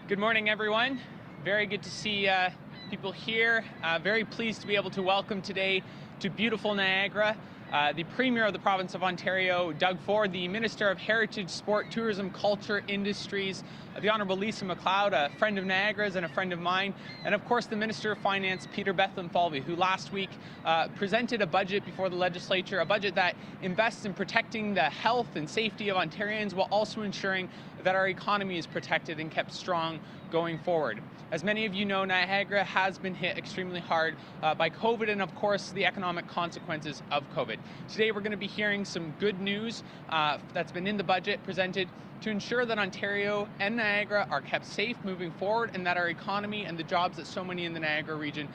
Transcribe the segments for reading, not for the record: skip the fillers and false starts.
Good morning, everyone. Very good to see people here. Very pleased to be able to welcome today to beautiful Niagara the Premier of the Province of Ontario, Doug Ford, the Minister of Heritage, Sport, Tourism, Culture, Industries, the Honourable Lisa MacLeod, a friend of Niagara's and a friend of mine, and of course the Minister of Finance, Peter Bethlenfalvy, who last week presented a budget before the legislature, a budget that invests in protecting the health and safety of Ontarians while also ensuring that our economy is protected and kept strong going forward. As many of you know, Niagara has been hit extremely hard by COVID and of course the economic consequences of COVID. Today we're going to be hearing some good news that's been in the budget presented to ensure that Ontario and Niagara are kept safe moving forward and that our economy and the jobs that so many in the Niagara region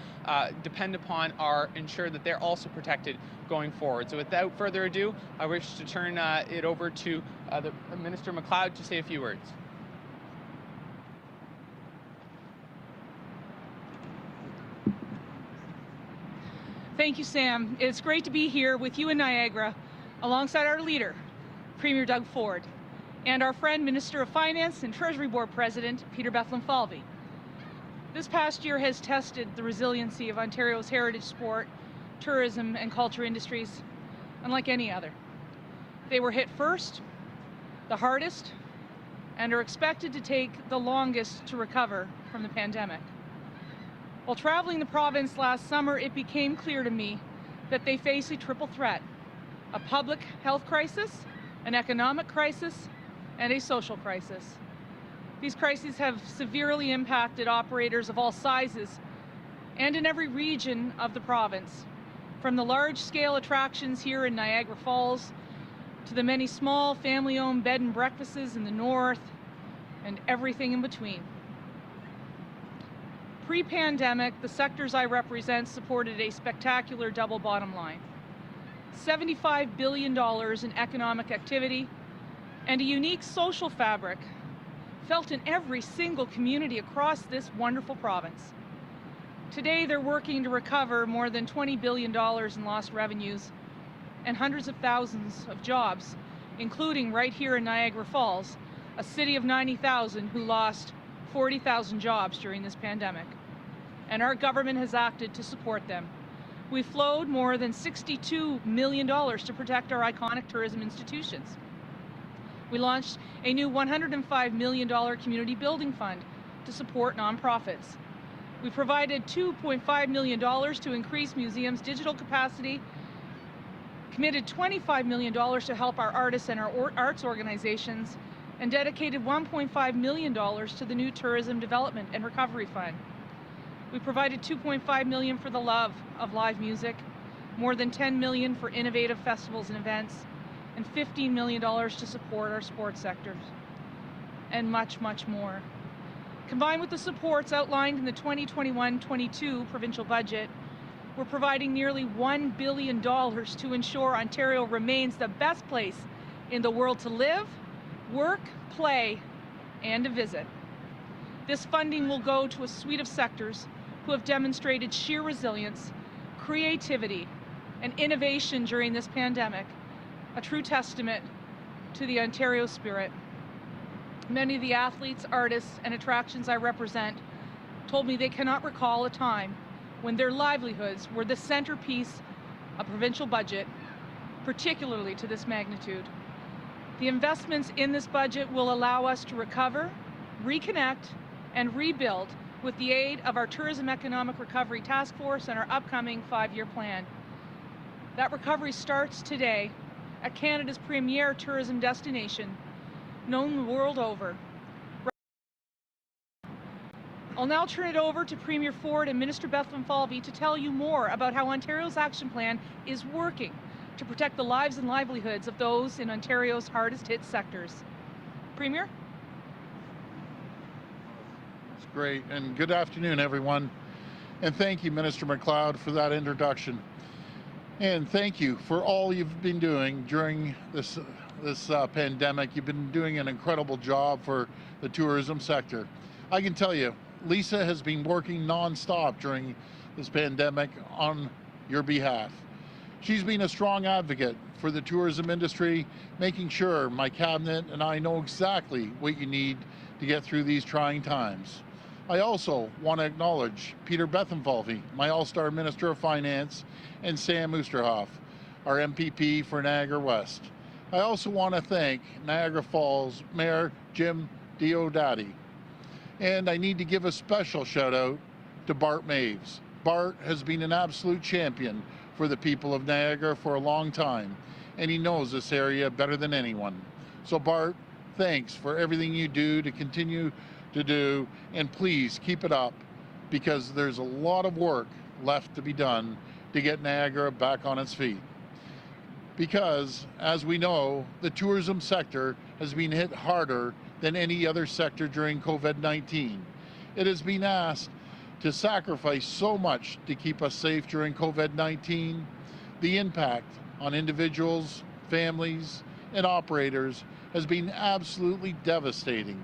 depend upon are ensured that they're also protected going forward. So without further ado, I wish to turn it over to the Minister MacLeod to say a few words. Thank you, Sam. It's great to be here with you in Niagara, alongside our leader, Premier Doug Ford, and our friend, Minister of Finance and Treasury Board President, Peter Bethlenfalvy. This past year has tested the resiliency of Ontario's heritage, sport, tourism, and culture industries unlike any other. They were hit first, the hardest, and are expected to take the longest to recover from the pandemic. While traveling the province last summer, it became clear to me that they face a triple threat: a public health crisis, an economic crisis, and a social crisis. These crises have severely impacted operators of all sizes and in every region of the province, from the large-scale attractions here in Niagara Falls to the many small family-owned bed and breakfasts in the north and everything in between. Pre-pandemic, the sectors I represent supported a spectacular double bottom line: $75 billion in economic activity and a unique social fabric felt in every single community across this wonderful province. Today, they're working to recover more than $20 billion in lost revenues and hundreds of thousands of jobs, including right here in Niagara Falls, a city of 90,000 who lost 40,000 jobs during this pandemic. And our government has acted to support them. We flowed more than $62 million to protect our iconic tourism institutions. We launched a new $105 million community building fund to support nonprofits. We provided $2.5 million to increase museums' digital capacity, committed $25 million to help our artists and our arts organizations, and dedicated $1.5 million to the new Tourism Development and Recovery Fund. We provided $2.5 million for the love of live music, more than $10 million for innovative festivals and events, and $15 million to support our sports sectors, and much, much more. Combined with the supports outlined in the 2021-22 provincial budget, we're providing nearly $1 billion to ensure Ontario remains the best place in the world to live, work, play, and to visit. This funding will go to a suite of sectors who have demonstrated sheer resilience, creativity, and innovation during this pandemic, a true testament to the Ontario spirit. Many of the athletes, artists, and attractions I represent told me they cannot recall a time when their livelihoods were the centerpiece of provincial budget, particularly to this magnitude. The investments in this budget will allow us to recover, reconnect, and rebuild with the aid of our Tourism Economic Recovery Task Force and our upcoming 5-year plan. That recovery starts today at Canada's premier tourism destination, known the world over. I'll now turn it over to Premier Ford and Minister Bethlenfalvy to tell you more about how Ontario's action plan is working to protect the lives and livelihoods of those in Ontario's hardest hit sectors. Premier? That's great, and good afternoon, everyone. And thank you, Minister MacLeod, for that introduction. And thank you for all you've been doing during this pandemic. You've been doing an incredible job for the tourism sector. I can tell you, Lisa has been working nonstop during this pandemic on your behalf. She's been a strong advocate for the tourism industry, making sure my cabinet and I know exactly what you need to get through these trying times. I also want to acknowledge Peter Bethlenfalvy, my All-Star Minister of Finance, and Sam Oosterhoff, our MPP for Niagara West. I also want to thank Niagara Falls Mayor Jim Diodati. And I need to give a special shout out to Bart Maves. Bart has been an absolute champion for the people of Niagara for a long time, and he knows this area better than anyone. So Bart, thanks for everything you do to continue to do, and please keep it up, because there's a lot of work left to be done to get Niagara back on its feet. Because, as we know, the tourism sector has been hit harder than any other sector during COVID-19. It has been asked to sacrifice so much to keep us safe during COVID-19. The impact on individuals, families, and operators has been absolutely devastating.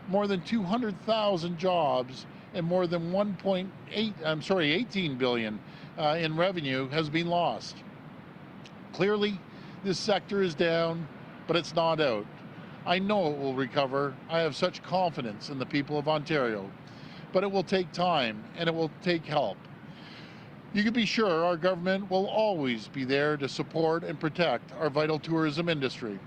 More than 200,000 jobs and more than 18 billion in revenue has been lost. Clearly, this sector is down, but it's not out. I know it will recover. I have such confidence in the people of Ontario, but it will take time and it will take help. You can be sure our government will always be there to support and protect our vital tourism industry.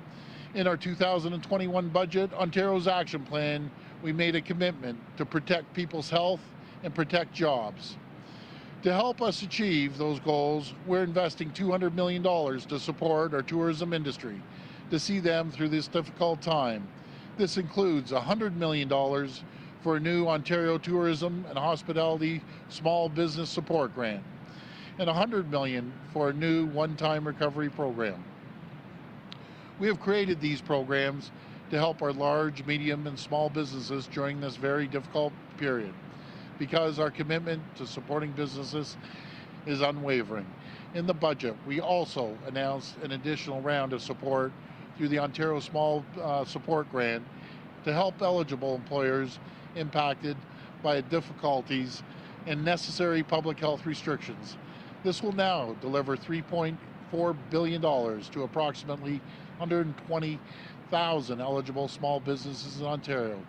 In our 2021 budget, Ontario's action plan, we made a commitment to protect people's health and protect jobs. To help us achieve those goals, we're investing $200 million to support our tourism industry, to see them through this difficult time. This includes $100 million for a new Ontario Tourism and Hospitality Small Business Support Grant, and $100 million for a new one-time recovery program. We have created these programs to help our large, medium, and small businesses during this very difficult period, because our commitment to supporting businesses is unwavering. In the budget, we also announced an additional round of support through the Ontario Small Support Grant to help eligible employers impacted by difficulties and necessary public health restrictions. This will now deliver $3.4 billion to approximately 120,000 eligible small businesses in Ontario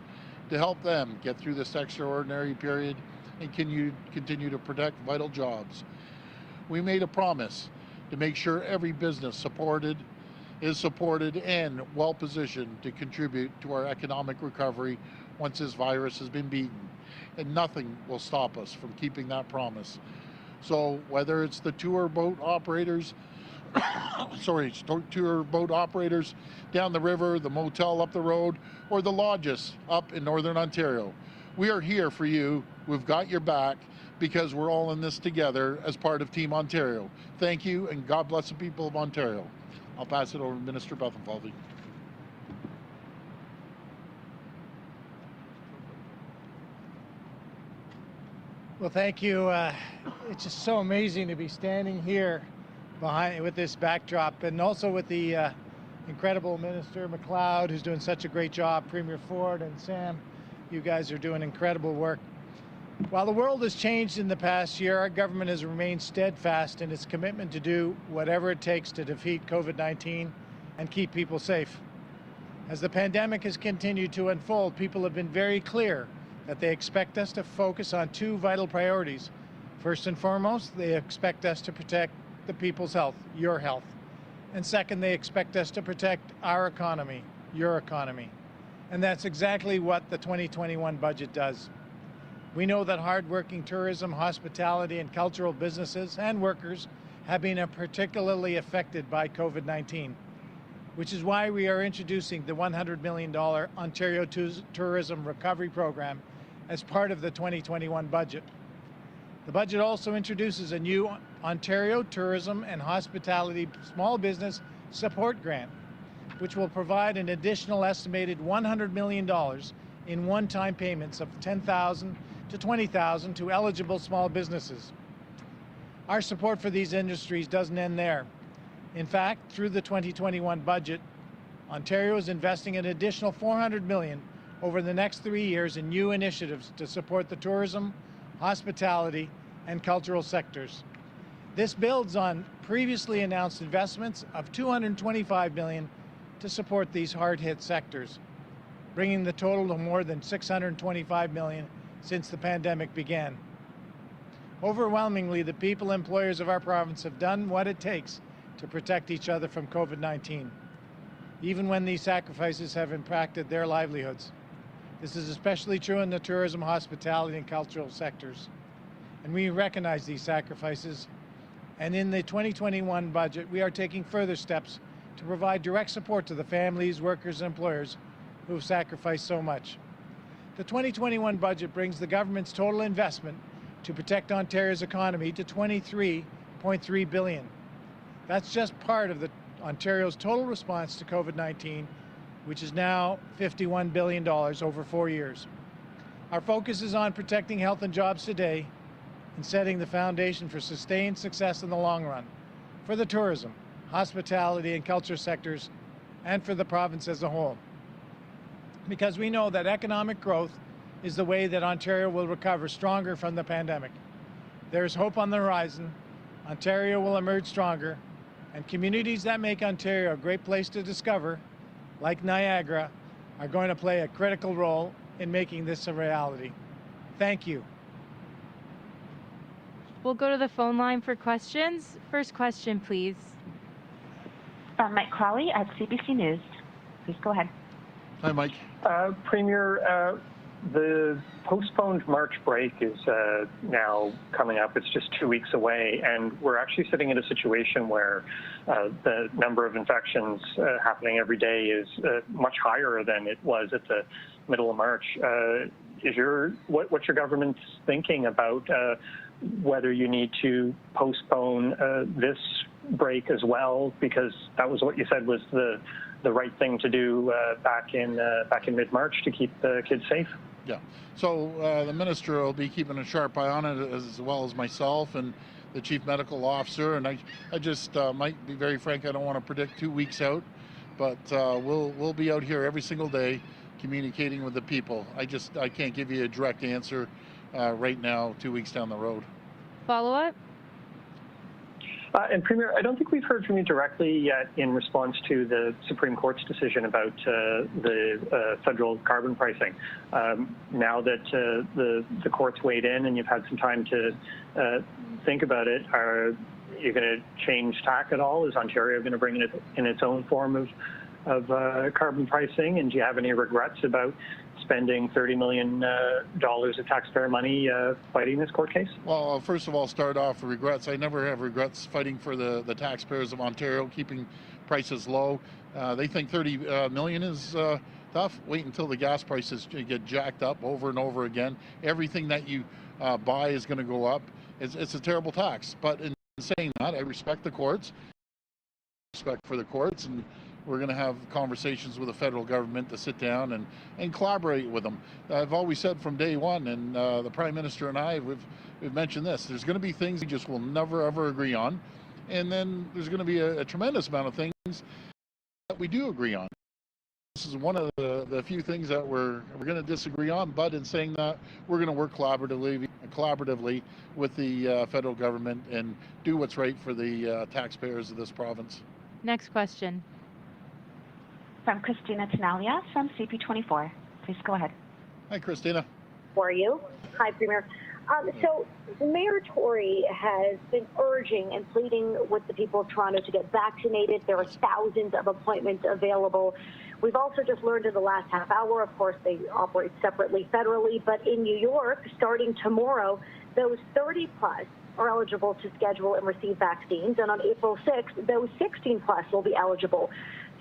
to help them get through this extraordinary period and continue to protect vital jobs. We made a promise to make sure every business is supported and well positioned to contribute to our economic recovery once this virus has been beaten. And nothing will stop us from keeping that promise. So whether it's the tour boat operators down the river, the motel up the road, or the lodges up in Northern Ontario, we are here for you. We've got your back, because we're all in this together as part of Team Ontario. Thank you, and God bless the people of Ontario. I'll pass it over to Minister Bethlenfalvy. Well, thank you. It's just so amazing to be standing here with this backdrop, and also with the incredible Minister MacLeod, who's doing such a great job, Premier Ford and Sam. You guys are doing incredible work. While the world has changed in the past year, our government has remained steadfast in its commitment to do whatever it takes to defeat COVID-19 and keep people safe. As the pandemic has continued to unfold, people have been very clear that they expect us to focus on two vital priorities. First and foremost, they expect us to protect the people's health, your health. And second, they expect us to protect our economy, your economy. And that's exactly what the 2021 budget does. We know that hardworking tourism, hospitality, and cultural businesses and workers have been particularly affected by COVID-19, which is why we are introducing the $100 million Ontario Tourism Recovery Program as part of the 2021 budget. The budget also introduces a new Ontario Tourism and Hospitality Small Business Support Grant, which will provide an additional estimated $100 million in one-time payments of $10,000 to $20,000 to eligible small businesses. Our support for these industries doesn't end there. In fact, through the 2021 budget, Ontario is investing an additional $400 million over the next 3 years in new initiatives to support the tourism, hospitality, and cultural sectors. This builds on previously announced investments of $225 million to support these hard-hit sectors. bringing the total to more than $625 million since the pandemic began. Overwhelmingly, the people and employers of our province have done what it takes to protect each other from COVID-19, even when these sacrifices have impacted their livelihoods. This is especially true in the tourism, hospitality, and cultural sectors. And we recognize these sacrifices. And in the 2021 budget, we are taking further steps to provide direct support to the families, workers, and employers who have sacrificed so much. The 2021 budget brings the government's total investment to protect Ontario's economy to $23.3 billion. That's just part of Ontario's total response to COVID-19, which is now $51 billion over 4 years. Our focus is on protecting health and jobs today and setting the foundation for sustained success in the long run for the tourism, hospitality, and culture sectors, and for the province as a whole. Because we know that economic growth is the way that Ontario will recover stronger from the pandemic. There is hope on the horizon. Ontario will emerge stronger, and communities that make Ontario a great place to discover, like Niagara, are going to play a critical role in making this a reality. Thank you. We'll go to the phone line for questions. First question, please. Mike Crowley at CBC News. Please go ahead. Hi, Mike. Premier, the postponed March break is now coming up. It's just 2 weeks away, and we're actually sitting in a situation where the number of infections happening every day is much higher than it was at the middle of March. What's your government's thinking about whether you need to postpone this break as well, because that was what you said was the right thing to do back in mid-March to keep the kids safe? Yeah. So the minister will be keeping a sharp eye on it, as well as myself and the chief medical officer. And I just might be very frank. I don't want to predict 2 weeks out, but we'll be out here every single day communicating with the people. I can't give you a direct answer right now, 2 weeks down the road. Follow up? And Premier, I don't think we've heard from you directly yet in response to the Supreme Court's decision about the federal carbon pricing. Now that the court's weighed in and you've had some time to think about it, are you going to change tack at all? Is Ontario going to bring it in its own form of carbon pricing? And do you have any regrets about spending $30 million of taxpayer money fighting this court case? Well, I'll first of all start off with regrets. I never have regrets fighting for the taxpayers of Ontario, keeping prices low. They think $30 million is tough. Wait until the gas prices get jacked up over and over again. Everything that you buy is going to go up. It's a terrible tax. But in saying that, I respect the courts, respect for the courts, and we're going to have conversations with the federal government to sit down and collaborate with them. I've always said from day one, and the Prime Minister and I, we've mentioned this, there's going to be things we just will never, ever agree on. And then there's going to be a tremendous amount of things that we do agree on. This is one of the few things that we're going to disagree on, but in saying that, we're going to work collaboratively with the federal government and do what's right for the taxpayers of this province. Next question. From Christina Tenalia from CP24. Please go ahead. Hi, Christina. How are you? Hi, Premier. So Mayor Tory has been urging and pleading with the people of Toronto to get vaccinated. There are thousands of appointments available. We've also just learned in the last half hour, of course, they operate separately federally, but in New York, starting tomorrow, those 30 plus are eligible to schedule and receive vaccines. And on April 6th, those 16 plus will be eligible.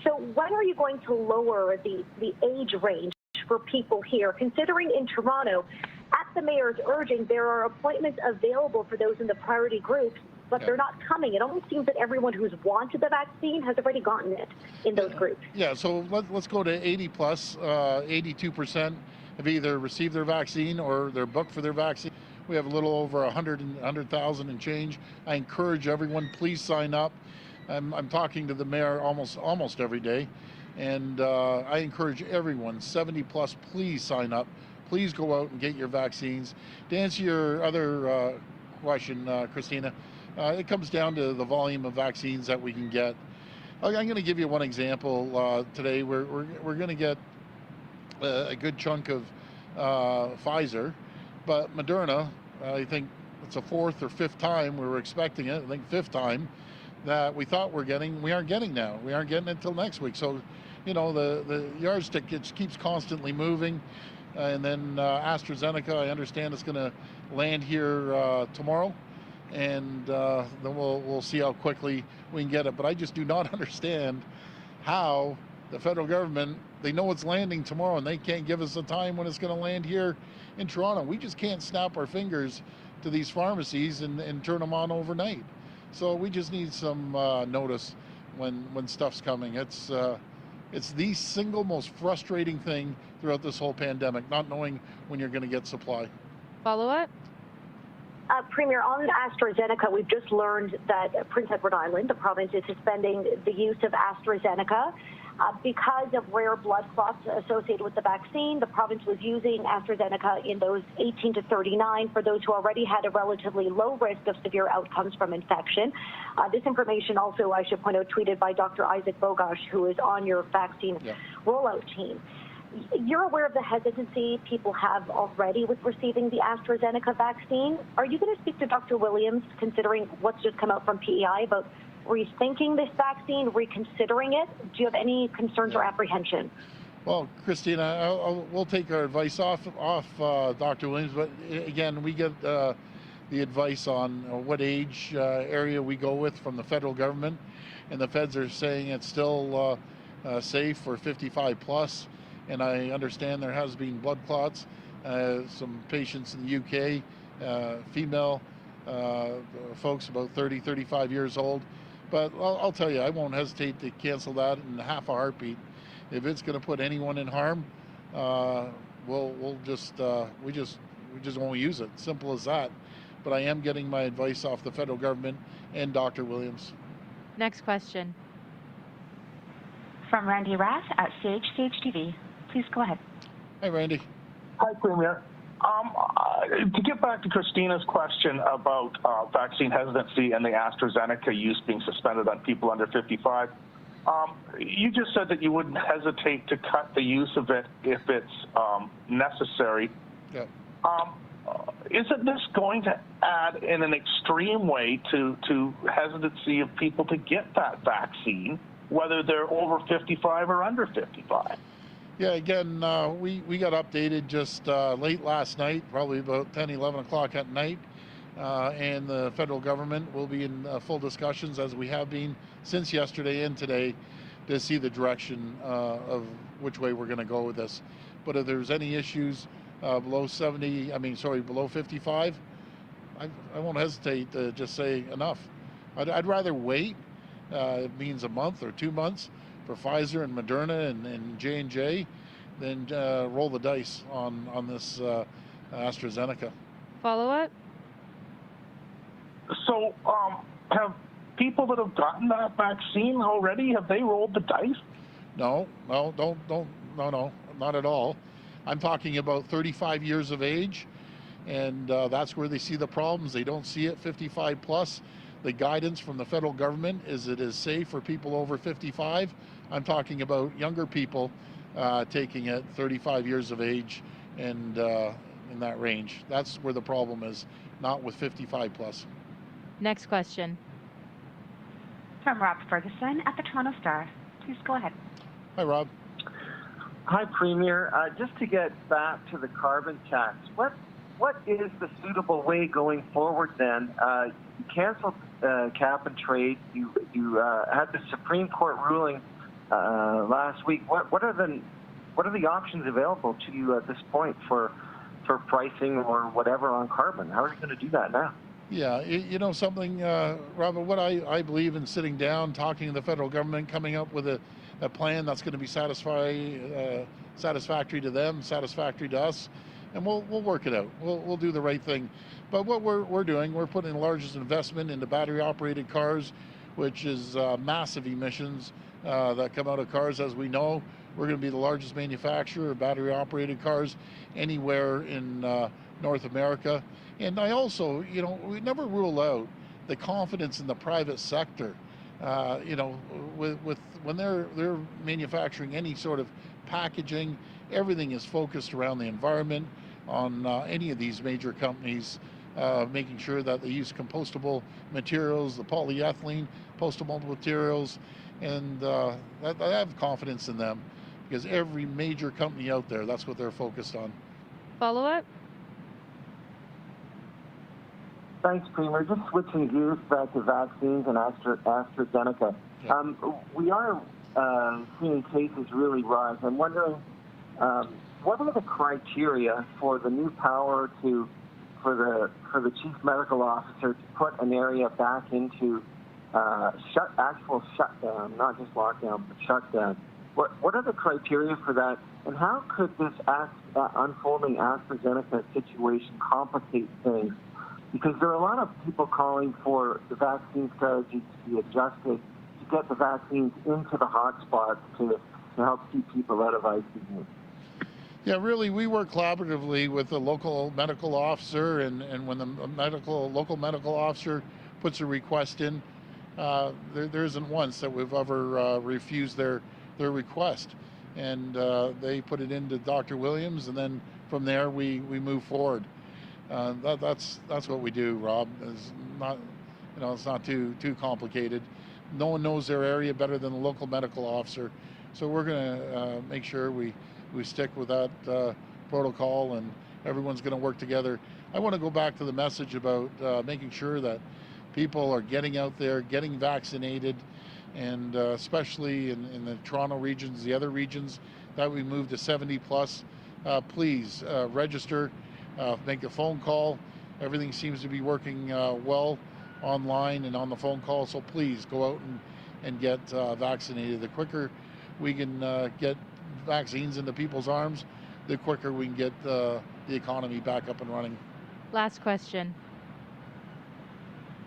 So when are you going to lower the age range for people here, considering in Toronto, at the mayor's urging, there are appointments available for those in the priority groups, but they're not coming. It almost seems that everyone who's wanted the vaccine has already gotten it in those groups. Yeah, so let's go to 80 plus. 82% have either received their vaccine or they're booked for their vaccine. We have a little over 100,000 and change. I encourage everyone, please sign up. I'm talking to the mayor almost every day, and I encourage everyone, 70 plus, please sign up. Please go out and get your vaccines. To answer your other question, Christina, it comes down to the volume of vaccines that we can get. I'm going to give you one example today. We're going to get a good chunk of Pfizer, but Moderna, I think it's a fourth or fifth time we were expecting it. I think fifth time that we thought we aren't getting now. We aren't getting it until next week. So, you know, the yardstick keeps constantly moving. And then AstraZeneca, I understand it's going to land here tomorrow, and then we'll see how quickly we can get it. But I just do not understand how the federal government, they know it's landing tomorrow and they can't give us a time when it's going to land here in Toronto. We just can't snap our fingers to these pharmacies and turn them on overnight. So we just need some notice when stuff's coming. It's the single most frustrating thing throughout this whole pandemic, not knowing when you're going to get supply. Follow-up? Premier, on AstraZeneca, we've just learned that Prince Edward Island, the province, is suspending the use of AstraZeneca because of rare blood clots associated with the vaccine. The province was using AstraZeneca in those 18 to 39 for those who already had a relatively low risk of severe outcomes from infection. This information also, I should point out, tweeted by Dr. Isaac Bogosh, who is on your vaccine rollout team. You're aware of the hesitancy people have already with receiving the AstraZeneca vaccine. Are you going to speak to Dr. Williams, considering what's just come out from PEI about rethinking this vaccine, reconsidering it? Do you have any concerns or apprehension? Well, Christina, we'll take our advice off Dr. Williams, but again, we get the advice on what age area we go with from the federal government, and the feds are saying it's still safe for 55 plus. And I understand there has been blood clots. Some patients in the UK, female folks about 30, 35 years old. But I'll tell you, I won't hesitate to cancel that in half a heartbeat. If it's going to put anyone in harm, we just won't use it. Simple as that. But I am getting my advice off the federal government and Dr. Williams. Next question. From Randy Rath at CHCH TV. Please go ahead. Hi, Randy. Hi, Premier. To get back to Christina's question about vaccine hesitancy and the AstraZeneca use being suspended on people under 55, you just said that you wouldn't hesitate to cut the use of it if it's necessary. Yeah. Isn't this going to add in an extreme way to hesitancy of people to get that vaccine, whether they're over 55 or under 55? Yeah, again, we got updated just late last night, probably about 10, 11 o'clock at night, and the federal government will be in full discussions, as we have been since yesterday and today, to see the direction of which way we're going to go with this. But if there's any issues below 55, I won't hesitate to just say enough. I'd rather wait. It means a month or 2 months for Pfizer and Moderna and J&J, then roll the dice on this AstraZeneca. Follow-up? So have people that have gotten that vaccine already, have they rolled the dice? No, not at all. I'm talking about 35 years of age, and that's where they see the problems. They don't see it 55 plus. The guidance from the federal government is it is safe for people over 55. I'm talking about younger people taking it, 35 years of age and in that range. That's where the problem is, not with 55 plus. Next question. From Rob Ferguson at the Toronto Star. Please go ahead. Hi, Rob. Hi, Premier. Just to get back to the carbon tax, what is the suitable way going forward then? You canceled cap and trade. You had the Supreme Court ruling last week. What are the options available to you at this point for pricing or whatever on carbon? How are you going to do that now? Yeah, you know something, Robert, what I believe in sitting down, talking to the federal government, coming up with a plan that's going to be satisfactory to them, satisfactory to us, and we'll work it out. We'll do the right thing. But what we're doing, we're putting the largest investment into battery-operated cars, which is massive emissions that come out of cars. As we know, we're going to be the largest manufacturer of battery-operated cars anywhere in North America. And I also, we never rule out the confidence in the private sector. With when they're manufacturing any sort of packaging, everything is focused around the environment on any of these major companies, making sure that they use compostable materials, the polyethylene, compostable materials, and I have confidence in them because every major company out there, that's what they're focused on. Follow-up? Thanks, Premier. Just switching gears back to vaccines and AstraZeneca. Yeah. We are seeing cases really rise. I'm wondering, what are the criteria for the new power for the chief medical officer to put an area back into actual shutdown, not just lockdown, but shutdown? What are the criteria for that, and how could this unfolding AstraZeneca situation complicate things? Because there are a lot of people calling for the vaccine strategy to be adjusted to get the vaccines into the hotspots to help keep people out of ICU. Yeah, really, we work collaboratively with the local medical officer, and when the local medical officer puts a request in, there isn't once that we've ever refused their request, and they put it into Dr. Williams, and then from there we move forward. That's what we do, Rob. It's not, it's not too complicated. No one knows their area better than the local medical officer, so we're going to make sure we stick with that protocol, and everyone's going to work together. I want to go back to the message about making sure that people are getting out there, getting vaccinated, and especially in the Toronto regions, the other regions that we moved to 70 plus, please register, make a phone call. Everything seems to be working well online and on the phone call, so please go out and get vaccinated. The quicker we can get vaccines into people's arms, the quicker we can get the economy back up and running. Last question.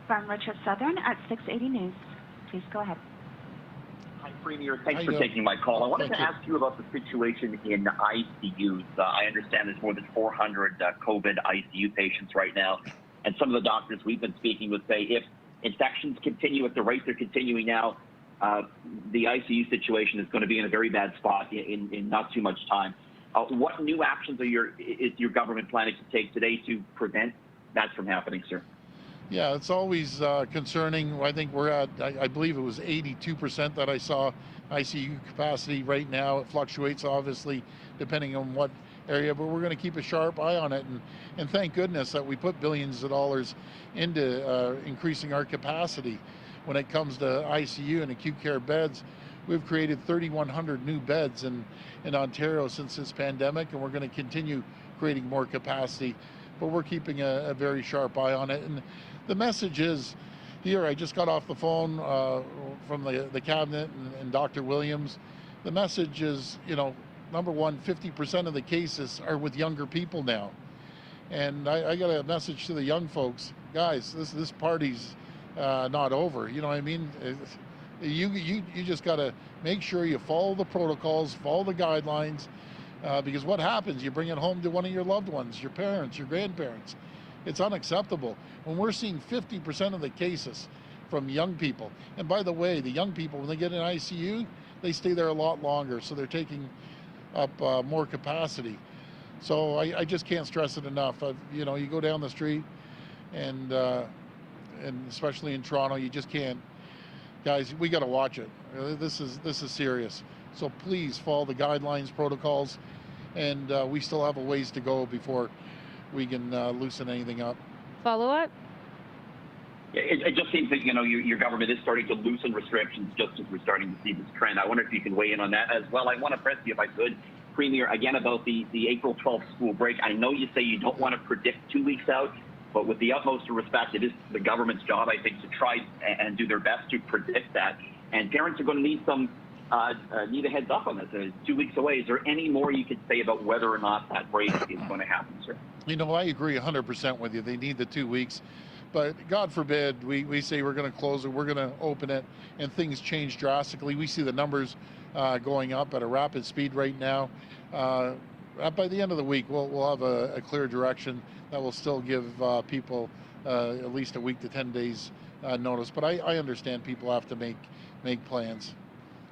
From Richard Southern at 680 News. Please go ahead. Hi, Premier. Thanks for taking my call. I wanted to ask you about the situation in ICUs. I understand there's more than 400 COVID ICU patients right now, and some of the doctors we've been speaking with say if infections continue at the rate they're continuing now, the ICU situation is going to be in a very bad spot in not too much time. What new actions is your government planning to take today to prevent that from happening, sir? Yeah, it's always concerning. I think we're at, I believe it was 82% that I saw ICU capacity right now. It fluctuates, obviously, depending on what area, but we're going to keep a sharp eye on it. And thank goodness that we put billions of dollars into increasing our capacity. When it comes to ICU and acute care beds, we've created 3,100 new beds in Ontario since this pandemic, and we're going to continue creating more capacity. But we're keeping a very sharp eye on it. And the message is here, I just got off the phone from the cabinet and Dr. Williams. The message is, number one, 50% of the cases are with younger people now. And I got a message to the young folks, guys, this party's not over. You know what I mean? You just got to make sure you follow the protocols, follow the guidelines, because what happens, you bring it home to one of your loved ones, your parents, your grandparents. It's unacceptable. When we're seeing 50% of the cases from young people, and by the way, the young people, when they get in ICU, they stay there a lot longer, so they're taking up more capacity. So I just can't stress it enough. You go down the street, and especially in Toronto, you just can't. Guys, we got to watch it. This is serious. So please follow the guidelines, protocols, and we still have a ways to go before we can loosen anything up. Follow up? Yeah, it just seems that your government is starting to loosen restrictions just as we're starting to see this trend. I wonder if you can weigh in on that as well. I want to press you, if I could, Premier, again about the April 12th school break. I know you say you don't want to predict 2 weeks out, but with the utmost respect, it is the government's job, I think, to try and do their best to predict that. And parents are going to need need a heads up on this. It's 2 weeks away. Is there any more you could say about whether or not that break is going to happen, sir? I agree 100% with you. They need the 2 weeks. But God forbid we say we're going to close it, we're going to open it, and things change drastically. We see the numbers going up at a rapid speed right now. By the end of the week, we'll have a clear direction that will still give people at least a week to 10 days notice. But I understand people have to make plans.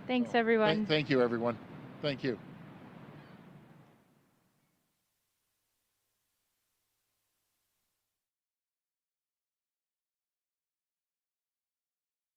Thanks, everyone. Thank you, everyone. Thank you.